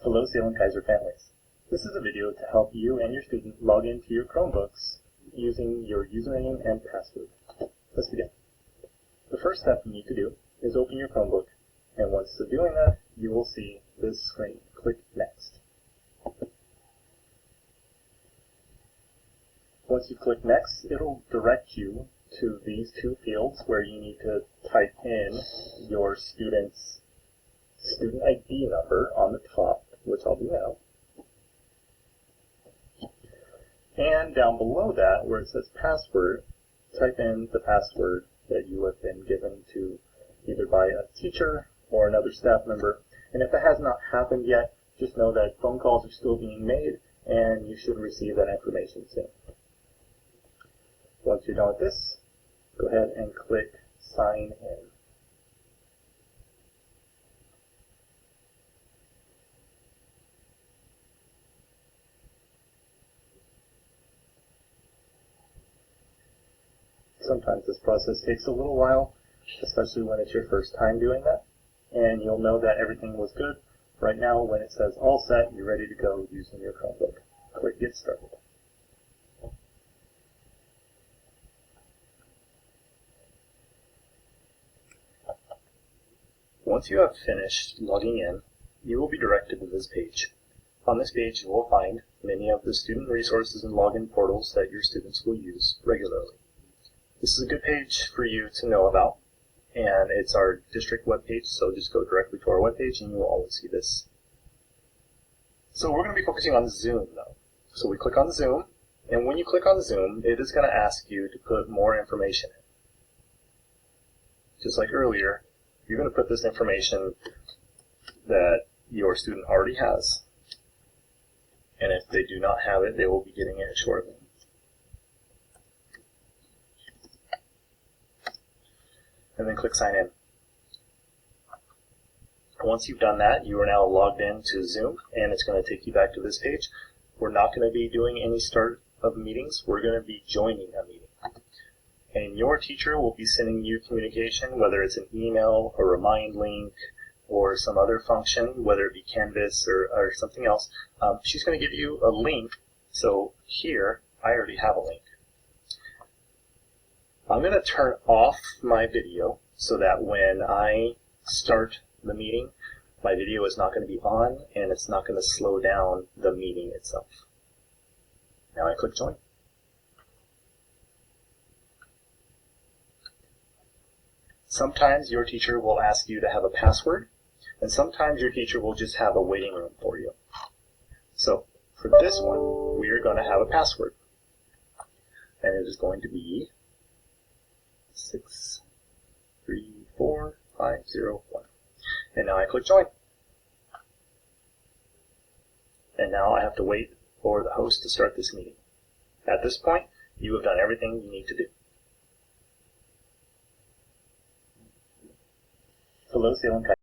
Hello, Sale and Kaiser families. This is a video to help you and your student log into your Chromebooks using your username and password. Let's begin. The first step you need to do is open your Chromebook, and once doing that, you will see this screen. Click Next. Once you click Next, it'll direct you to these two fields where you need to type in your student's student ID number on the top, which I'll do now. And down below that, where it says password, type in the password that you have been given to either by a teacher or another staff member. And if it has not happened yet, just know that phone calls are still being made and you should receive that information soon. Once you're done with this, go ahead and click Sign In. Sometimes this process takes a little while, especially when it's your first time doing that, and you'll know that everything was good. Right now, when it says all set, you're ready to go using your Chromebook. Click Get Started. Once you have finished logging in, you will be directed to this page. On this page, you will find many of the student resources and login portals that your students will use regularly. This is a good page for you to know about, and it's our district webpage, so just go directly to our webpage and you will always see this. So we're going to be focusing on Zoom though. So we click on Zoom, and when you click on Zoom, it is going to ask you to put more information in. Just like earlier, you're going to put this information that your student already has, and if they do not have it, they will be getting it shortly. And then click Sign In. Once you've done that, you are now logged in to Zoom, and it's going to take you back to this page. We're not going to be doing any start of meetings. We're going to be joining a meeting. And your teacher will be sending you communication, whether it's an email, a remind link, or some other function, whether it be Canvas or something else. She's going to give you a link. So here, I already have a link. I'm going to turn off my video so that when I start the meeting, my video is not going to be on and it's not going to slow down the meeting itself. Now I click Join. Sometimes your teacher will ask you to have a password, and sometimes your teacher will just have a waiting room for you. So for this one, we are going to have a password, and it is going to be 634501. And now I click Join. And now I have to wait for the host to start this meeting. At this point, you have done everything you need to do. Hello, Sale and Kaiser.